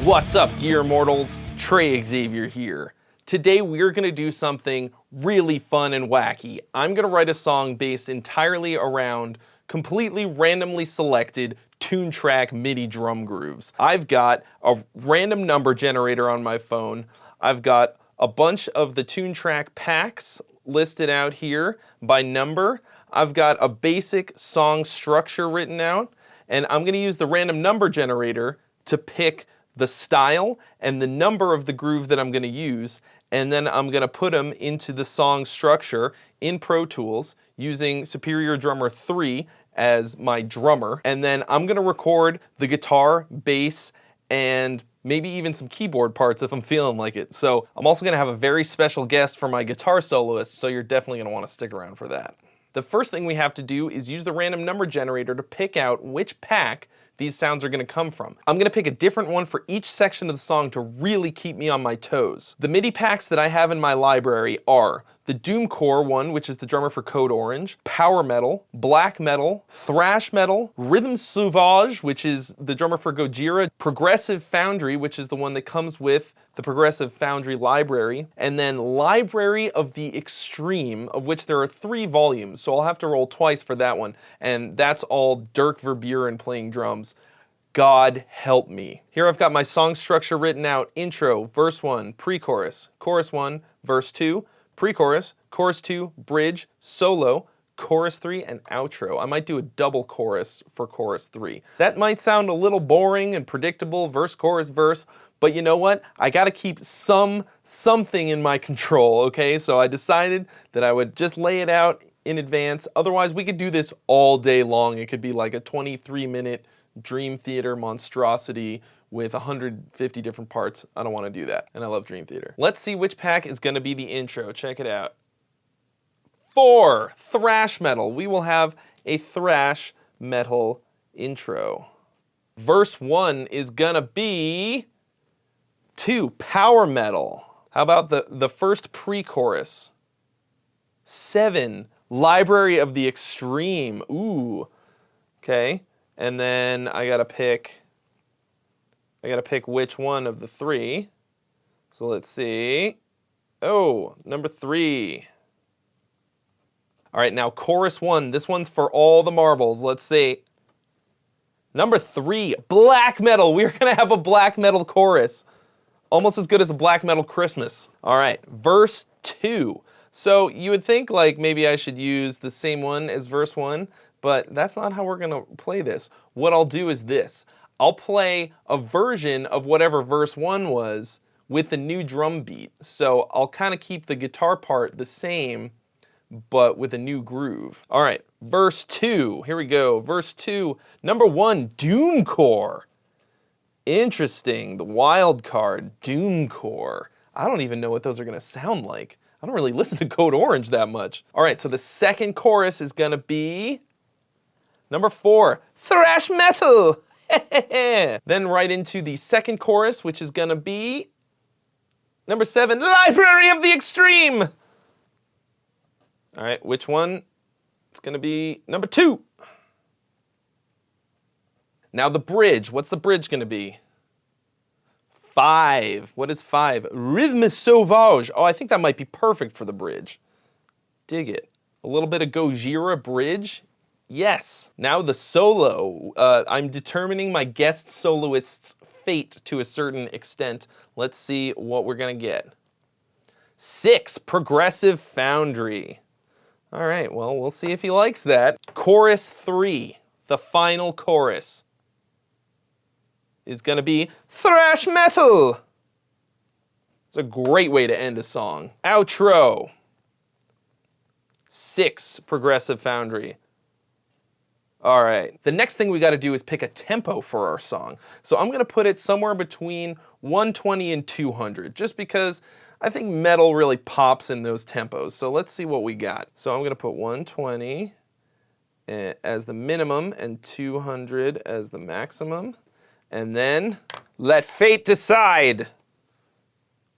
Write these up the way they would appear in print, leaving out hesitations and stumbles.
What's up, Gear Mortals? Trey Xavier here. Today we're going to do something really fun and wacky. I'm going to write a song based entirely around completely randomly selected tune track MIDI drum grooves. I've got a random number generator on my phone. I've got a bunch of the tune track packs listed out here by number. I've got a basic song structure written out, and I'm going to use the random number generator to pick the style and the number of the groove that I'm going to use, and then I'm going to put them into the song structure in Pro Tools using Superior Drummer 3 as my drummer, and then I'm going to record the guitar, bass, and maybe even some keyboard parts if I'm feeling like it. So I'm also going to have a very special guest for my guitar soloist, so you're definitely going to want to stick around for that. The first thing we have to do is use the random number generator to pick out which pack these sounds are going to come from. I'm going to pick a different one for each section of the song to really keep me on my toes. The MIDI packs that I have in my library are the Doomcore one, which is the drummer for Code Orange, Power Metal, Black Metal, Thrash Metal, Rhythm Sauvage, which is the drummer for Gojira, Progressive Foundry, which is the one that comes with the Progressive Foundry library, and then Library of the Extreme, of which there are 3 volumes, so I'll have to roll twice for that one, and that's all Dirk Verburen playing drums. God help me. Here I've got my song structure written out: intro, verse 1, pre-chorus, chorus 1, verse 2, pre-chorus, chorus 2, bridge, solo, chorus 3, and outro. I might do a double chorus for chorus 3. That might sound a little boring and predictable, verse, chorus, verse, but you know what? I gotta keep something in my control, okay? So I decided that I would just lay it out in advance. Otherwise, we could do this all day long. It could be like a 23-minute Dream Theater monstrosity with 150 different parts. I don't want to do that, and I love Dream Theater. Let's see which pack is going to be the intro. Check it out. 4, thrash metal. We will have a thrash metal intro. Verse 1 is going to be 2, power metal. How about the first pre-chorus? 7, Library of the Extreme. Ooh, okay. And then I gotta pick which one of the 3. So let's see. Oh, number 3. All right, now chorus 1. This one's for all the marbles. Let's see. Number 3, black metal. We're gonna have a black metal chorus. Almost as good as a black metal Christmas. All right, verse 2. So you would think like maybe I should use the same one as verse 1, but that's not how we're gonna play this. What I'll do is this. I'll play a version of whatever verse 1 was with the new drum beat. So I'll kind of keep the guitar part the same, but with a new groove. All right, verse 2, here we go. Verse 2, number 1, Doomcore. Interesting, the wild card, Doomcore. I don't even know what those are gonna sound like. I don't really listen to Code Orange that much. All right, so the second chorus is gonna be number 4, thrash metal. Then right into the second chorus, which is gonna be number 7, Library of the Extreme. All right, which one? It's gonna be number 2. Now the bridge, what's the bridge gonna be? 5, what is 5? Rhythm Sauvage. Oh, I think that might be perfect for the bridge. Dig it. A little bit of Gojira bridge. Yes. Now the solo. I'm determining my guest soloist's fate to a certain extent. Let's see what we're gonna get. 6, Progressive Foundry. All right, well, we'll see if he likes that. Chorus 3, the final chorus, is gonna be thrash metal. It's a great way to end a song. Outro. 6, Progressive Foundry. All right, the next thing we gotta do is pick a tempo for our song. So I'm gonna put it somewhere between 120 and 200, just because I think metal really pops in those tempos. So let's see what we got. So I'm gonna put 120 as the minimum and 200 as the maximum. And then let fate decide.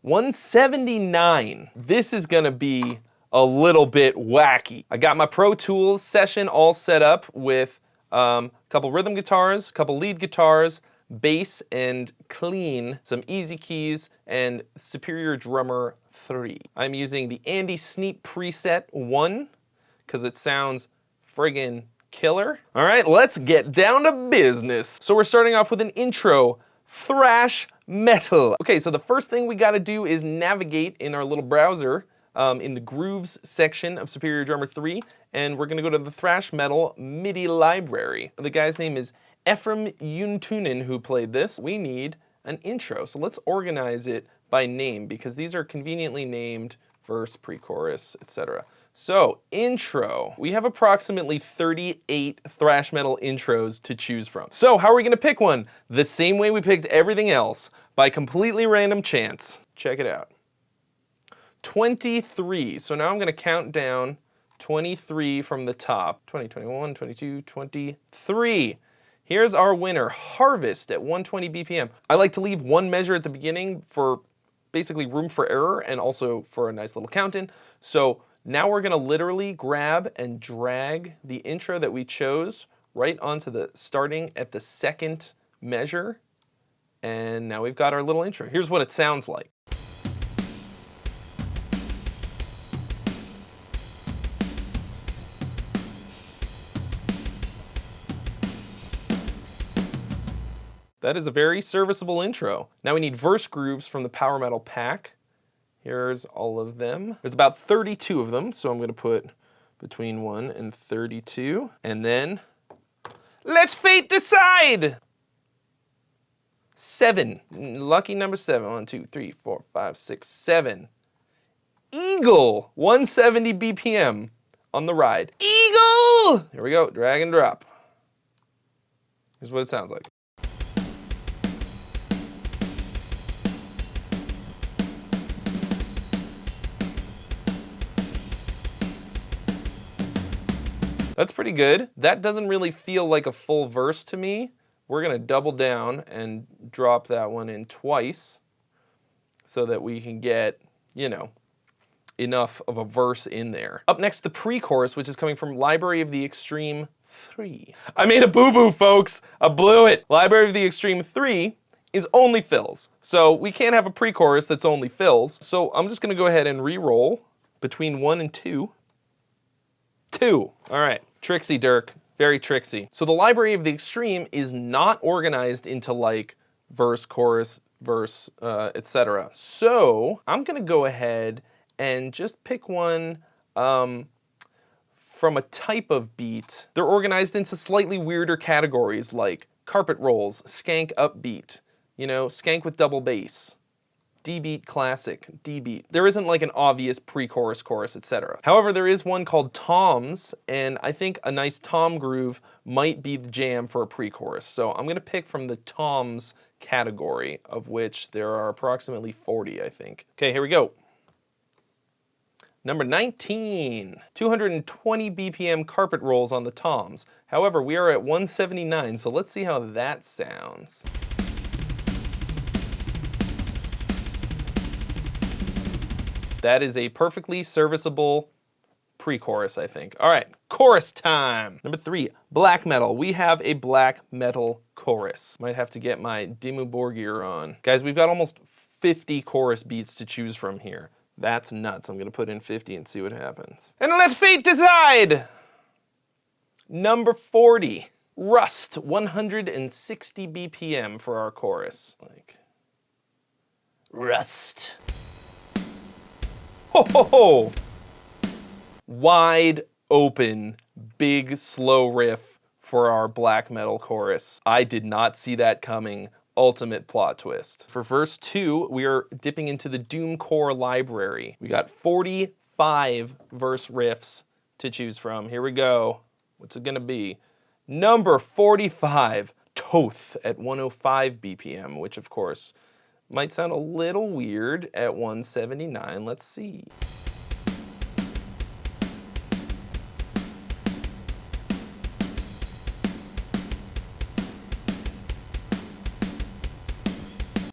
179. This is gonna be a little bit wacky. I got my Pro Tools session all set up with a couple rhythm guitars, a couple lead guitars, bass and clean, some easy keys, and Superior Drummer 3. I'm using the Andy Sneap preset 1 because it sounds friggin' killer. All right, let's get down to business. So we're starting off with an intro, thrash metal. Okay, so the first thing we gotta do is navigate in our little browser in the grooves section of Superior Drummer 3, and we're gonna go to the thrash metal MIDI library. The guy's name is Ephraim Yuntunen, who played this. We need an intro, so let's organize it by name because these are conveniently named verse, pre-chorus, etc. So, intro. We have approximately 38 thrash metal intros to choose from. So, how are we gonna pick one? The same way we picked everything else, by completely random chance. Check it out. 23. So now I'm gonna count down 23 from the top. 20, 21, 22, 23. Here's our winner, Harvest at 120 BPM. I like to leave one measure at the beginning for basically room for error and also for a nice little count-in. So now we're gonna literally grab and drag the intro that we chose right onto the, starting at the second measure. And now we've got our little intro. Here's what it sounds like. That is a very serviceable intro. Now we need verse grooves from the Power Metal pack. Here's all of them. There's about 32 of them, so I'm gonna put between 1 and 32. And then, let's fate decide! 7, lucky number 7. 1, 2, 3, 4, 5, 6, 7. Eagle, 170 BPM on the ride. Eagle! Here we go, drag and drop. Here's what it sounds like. That's pretty good. That doesn't really feel like a full verse to me. We're gonna double down and drop that one in twice so that we can get, you know, enough of a verse in there. Up next, the pre-chorus, which is coming from Library of the Extreme 3. I made a boo-boo, folks. I blew it. Library of the Extreme 3 is only fills. So we can't have a pre-chorus that's only fills. So I'm just gonna go ahead and re-roll between 1 and 2. 2. All right, tricksy Dirk, very tricksy. So the Library of the Extreme is not organized into like verse, chorus, verse, etc. So I'm gonna go ahead and just pick one from a type of beat. They're organized into slightly weirder categories like carpet rolls, skank upbeat, you know, skank with double bass. D-beat classic, D-beat. There isn't like an obvious pre-chorus, chorus, etc. However, there is one called toms, and I think a nice tom groove might be the jam for a pre-chorus. So I'm gonna pick from the toms category, of which there are approximately 40, I think. Okay, here we go. Number 19, 220 BPM carpet rolls on the toms. However, we are at 179, so let's see how that sounds. That is a perfectly serviceable pre-chorus, I think. All right, chorus time. Number 3, black metal. We have a black metal chorus. Might have to get my Dimmu Borgir on. Guys, we've got almost 50 chorus beats to choose from here. That's nuts. I'm gonna put in 50 and see what happens. And let fate decide! Number 40, Rust, 160 BPM for our chorus. Like, Rust. Ho ho ho! Wide open, big, slow riff for our black metal chorus. I did not see that coming. Ultimate plot twist. For verse 2, we are dipping into the doomcore library. We got 45 verse riffs to choose from. Here we go. What's it gonna be? Number 45, Toth at 105 BPM, which of course might sound a little weird at 179. Let's see.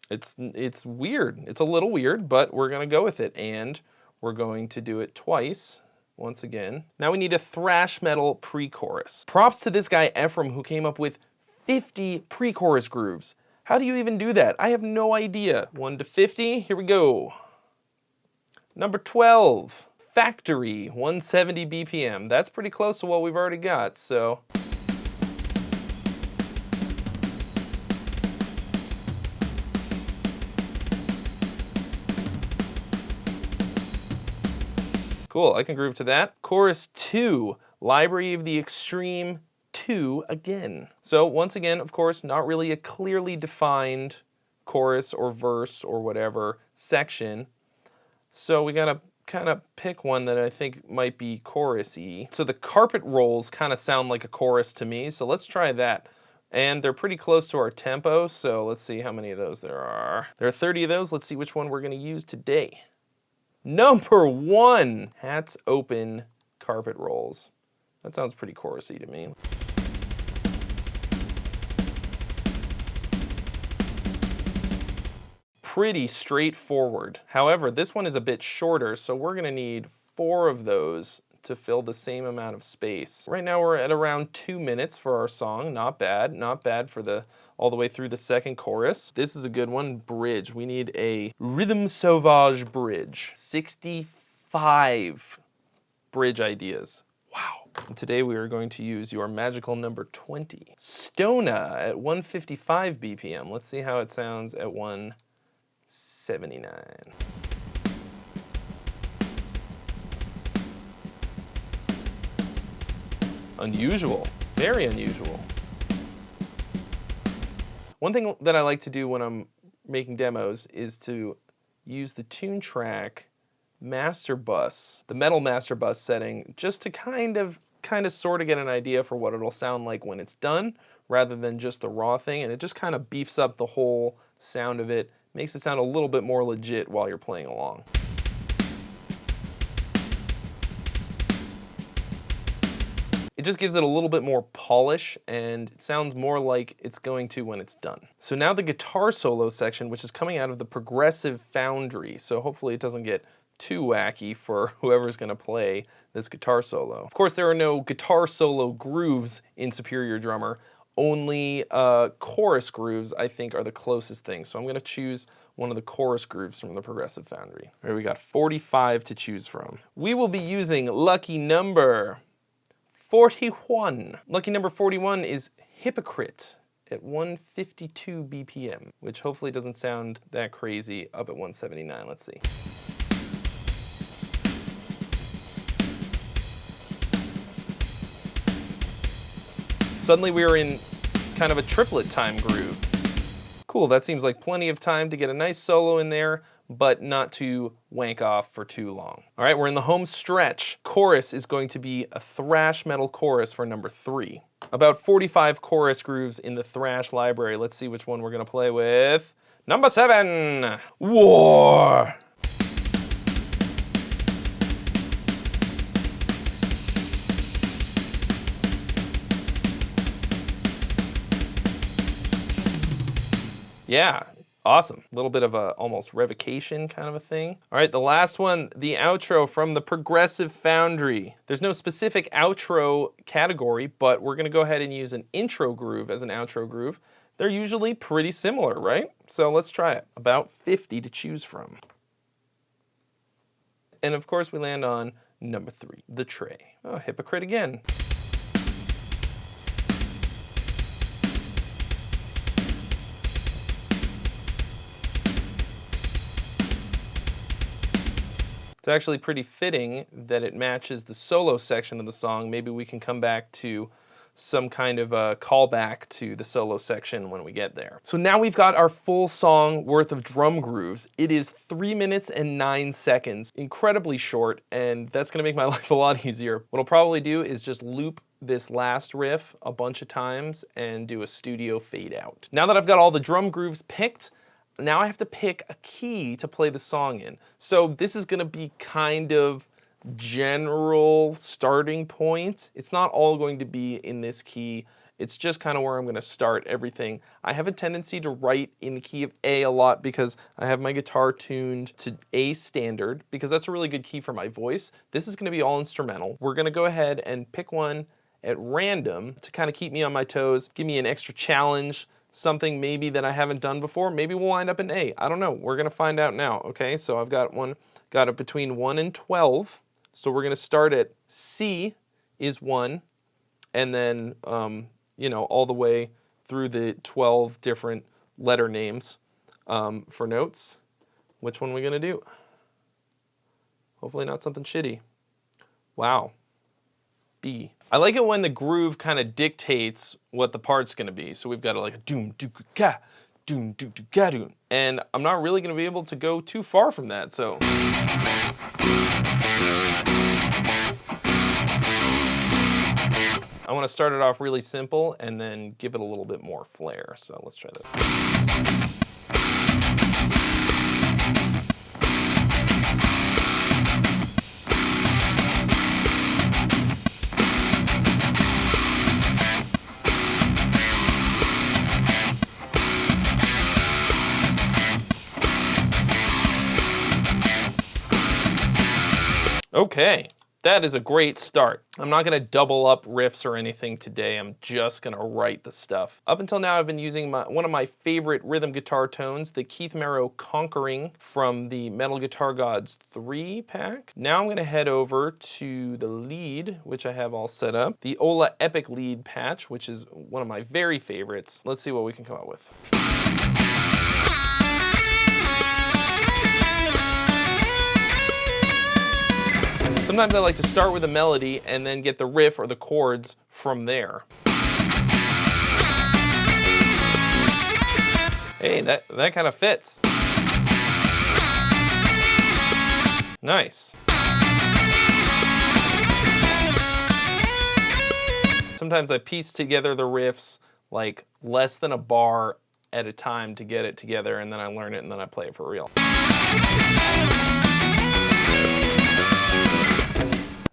It's weird. It's a little weird, but we're gonna go with it, and we're going to do it twice. Once again. Now we need a thrash metal pre-chorus. Props to this guy Ephraim who came up with 50 pre-chorus grooves. How do you even do that? I have no idea. 1 to 50, here we go. Number 12, Factory, 170 BPM. That's pretty close to what we've already got, so. Cool, I can groove to that. Chorus 2, Library of the Extreme 2 again. So once again, of course, not really a clearly defined chorus or verse or whatever section. So we gotta kind of pick one that I think might be chorus-y. So the carpet rolls kind of sound like a chorus to me, so let's try that. And they're pretty close to our tempo, so let's see how many of those there are. There are 30 of those. Let's see which one we're gonna use today. Number 1, Hats Open Carpet Rolls. That sounds pretty chorusy to me. Pretty straightforward. However, this one is a bit shorter, so we're gonna need 4 of those to fill the same amount of space. Right now we're at around 2 minutes for our song. Not bad, not bad for all the way through the second chorus. This is a good one, bridge. We need a Rhythm Sauvage bridge. 65 bridge ideas. Wow. And today we are going to use your magical number 20. Stona at 155 BPM. Let's see how it sounds at 179. Unusual, very unusual. One thing that I like to do when I'm making demos is to use the tune track master bus, the metal master bus setting, just to kind of sort of get an idea for what it'll sound like when it's done, rather than just the raw thing, and it just kind of beefs up the whole sound of it, makes it sound a little bit more legit while you're playing along. It just gives it a little bit more polish, and it sounds more like it's going to when it's done. So now the guitar solo section, which is coming out of the Progressive Foundry, so hopefully it doesn't get too wacky for whoever's gonna play this guitar solo. Of course, there are no guitar solo grooves in Superior Drummer, only chorus grooves I think are the closest thing. So I'm gonna choose one of the chorus grooves from the Progressive Foundry. All right, we got 45 to choose from. We will be using lucky number 41. Lucky number 41 is Hypocrite at 152 BPM, which hopefully doesn't sound that crazy up at 179. Let's see. Suddenly we are in kind of a triplet time groove. Cool, that seems like plenty of time to get a nice solo in there, but not to wank off for too long. All right, we're in the home stretch. Chorus is going to be a thrash metal chorus for number 3. About 45 chorus grooves in the thrash library. Let's see which one we're gonna play with. Number 7, War. Yeah, awesome. A little bit of a almost revocation kind of a thing. All right, the last one, the outro from the Progressive Foundry. There's no specific outro category, but we're gonna go ahead and use an intro groove as an outro groove. They're usually pretty similar, right? So let's try it. About 50 to choose from. And of course we land on number 3, the Trey. Oh, Hypocrite again. It's actually pretty fitting that it matches the solo section of the song. Maybe we can come back to some kind of a callback to the solo section when we get there. So now we've got our full song worth of drum grooves. It is 3 minutes and 9 seconds, incredibly short, and that's gonna make my life a lot easier. What I'll probably do is just loop this last riff a bunch of times and do a studio fade out. Now that I've got all the drum grooves picked, now I have to pick a key to play the song in. So this is gonna be kind of general starting point. It's not all going to be in this key. It's just kind of where I'm gonna start everything. I have a tendency to write in the key of A a lot because I have my guitar tuned to A standard because that's a really good key for my voice. This is gonna be all instrumental. We're gonna go ahead and pick one at random to kind of keep me on my toes, give me an extra challenge, something maybe that I haven't done before. Maybe we'll wind up in A. I don't know. We're going to find out now, okay? So I've got it between 1 and 12. So we're going to start at C is 1, and then, you know, all the way through the 12 different letter names for notes. Which one are we going to do? Hopefully not something shitty. Wow. B. I like it when the groove kind of dictates what the part's going to be. So we've got like a doom doo ga, doom doo doo ga doom, and I'm not really going to be able to go too far from that. So I want to start it off really simple and then give it a little bit more flair. So let's try that. Okay, that is a great start. I'm not going to double up riffs or anything today. I'm just going to write the stuff. Up until now, I've been using one of my favorite rhythm guitar tones, the Keith Merrow Conquering from the Metal Guitar Gods 3 pack. Now I'm going to head over to the lead, which I have all set up. The Ola Epic lead patch, which is one of my very favorites. Let's see what we can come up with. Sometimes I like to start with a melody and then get the riff or the chords from there. Hey, that kind of fits. Nice. Sometimes I piece together the riffs like less than a bar at a time to get it together, and then I learn it and then I play it for real.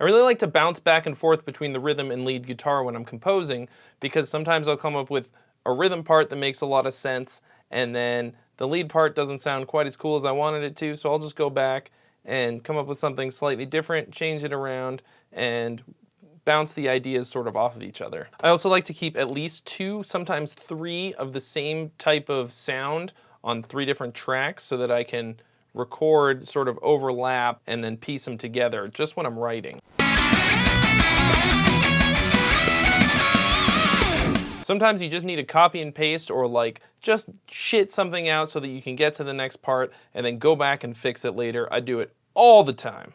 I really like to bounce back and forth between the rhythm and lead guitar when I'm composing, because sometimes I'll come up with a rhythm part that makes a lot of sense, and then the lead part doesn't sound quite as cool as I wanted it to, so I'll just go back and come up with something slightly different, change it around, and bounce the ideas sort of off of each other. I also like to keep at least 2, sometimes 3 of the same type of sound on 3 different tracks so that I can record, sort of overlap, and then piece them together just when I'm writing. Sometimes you just need to copy and paste or like just shit something out so that you can get to the next part and then go back and fix it later. I do it all the time.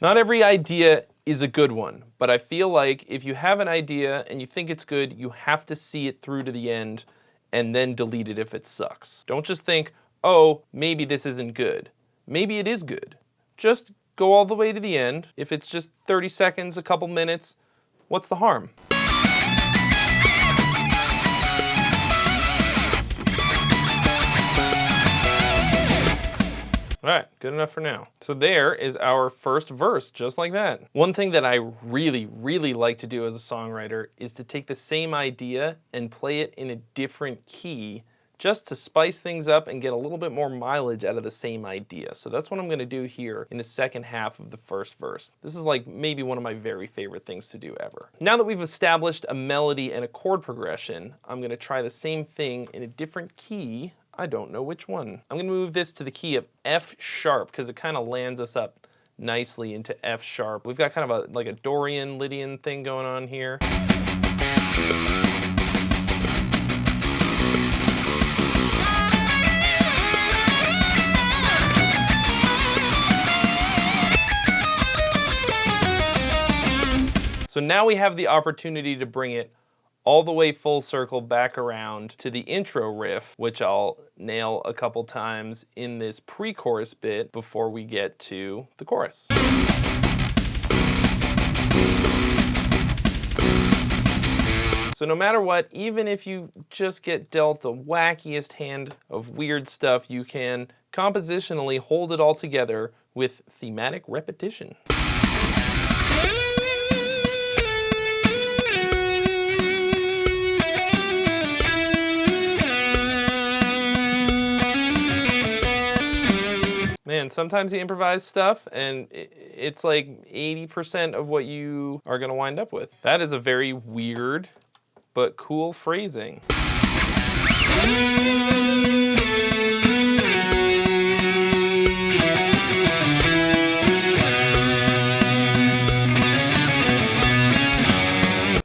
Not every idea is a good one, but I feel like if you have an idea and you think it's good, you have to see it through to the end and then delete it if it sucks. Don't just think, oh, maybe this isn't good. Maybe it is good. Just go all the way to the end. If it's just 30 seconds, a couple minutes, what's the harm? All right, good enough for now. So there is our first verse, just like that. One thing that I really, really like to do as a songwriter is to take the same idea and play it in a different key just to spice things up and get a little bit more mileage out of the same idea. So that's what I'm gonna do here in the second half of the first verse. This is like maybe one of my very favorite things to do ever. Now that we've established a melody and a chord progression, I'm gonna try the same thing in a different key. I don't know which one. I'm gonna move this to the key of F sharp because it kind of lands us up nicely into F sharp. We've got kind of like a Dorian, Lydian thing going on here. So now we have the opportunity to bring it all the way full circle back around to the intro riff, which I'll nail a couple times in this pre-chorus bit before we get to the chorus. So no matter what, even if you just get dealt the wackiest hand of weird stuff, you can compositionally hold it all together with thematic repetition. Man, Man, sometimes you improvise stuff and it's like 80% of what you are gonna wind up with. That is a very weird but cool phrasing.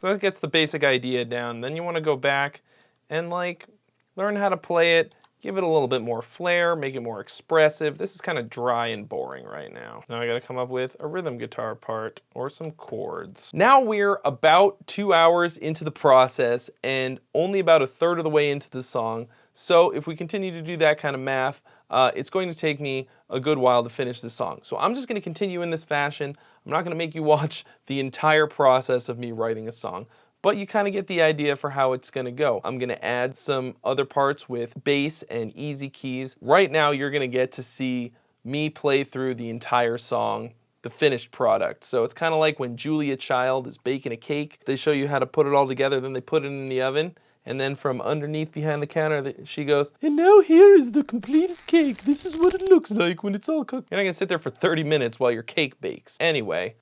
So that gets the basic idea down. Then you want to go back and like learn how to play it, give it a little bit more flair, make it more expressive. This is kind of dry and boring right now. Now I got to come up with a rhythm guitar part or some chords. Now we're about 2 hours into the process and only about 1/3 of the way into the song. So if we continue to do that kind of math, it's going to take me a good while to finish the song. So I'm just going to continue in this fashion. I'm not going to make you watch the entire process of me writing a song, but you kind of get the idea for how it's going to go. I'm going to add some other parts with bass and easy keys. Right now, you're going to get to see me play through the entire song, the finished product. So it's kind of like when Julia Child is baking a cake. They show you how to put it all together, then they put it in the oven. And then from underneath behind the counter, she goes, and now here is the completed cake. This is what it looks like when it's all cooked. You're not gonna sit there for 30 minutes while your cake bakes. Anyway.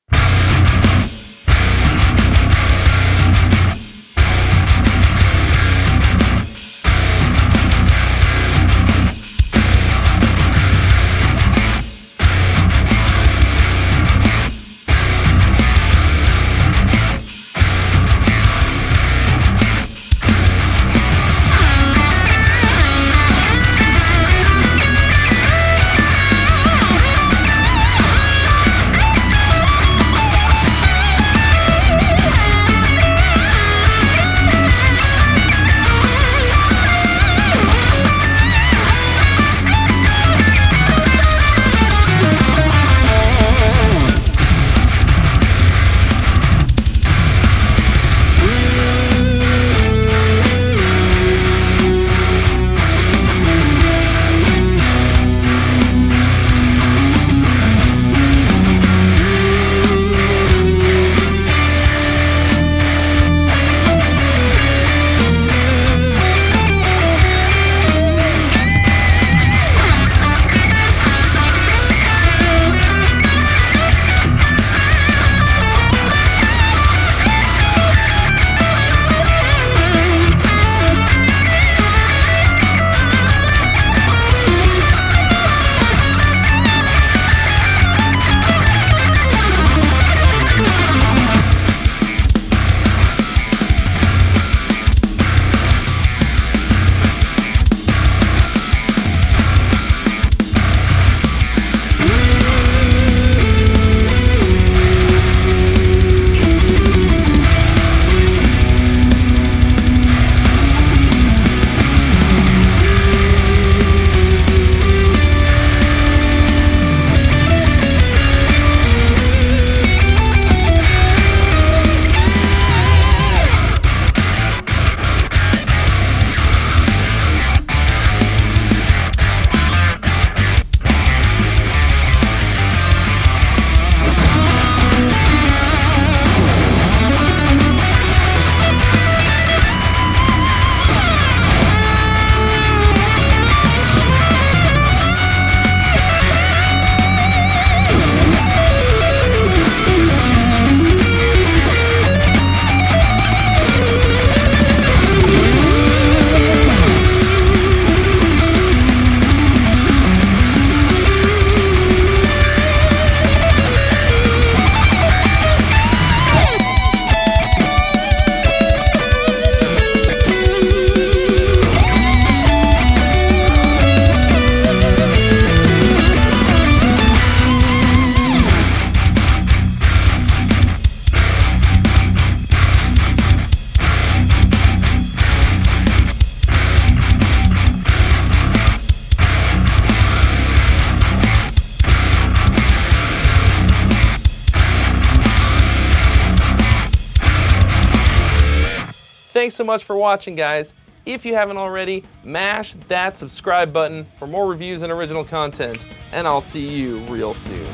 Thanks so much for watching, guys. If you haven't already, mash that subscribe button for more reviews and original content, and I'll see you real soon.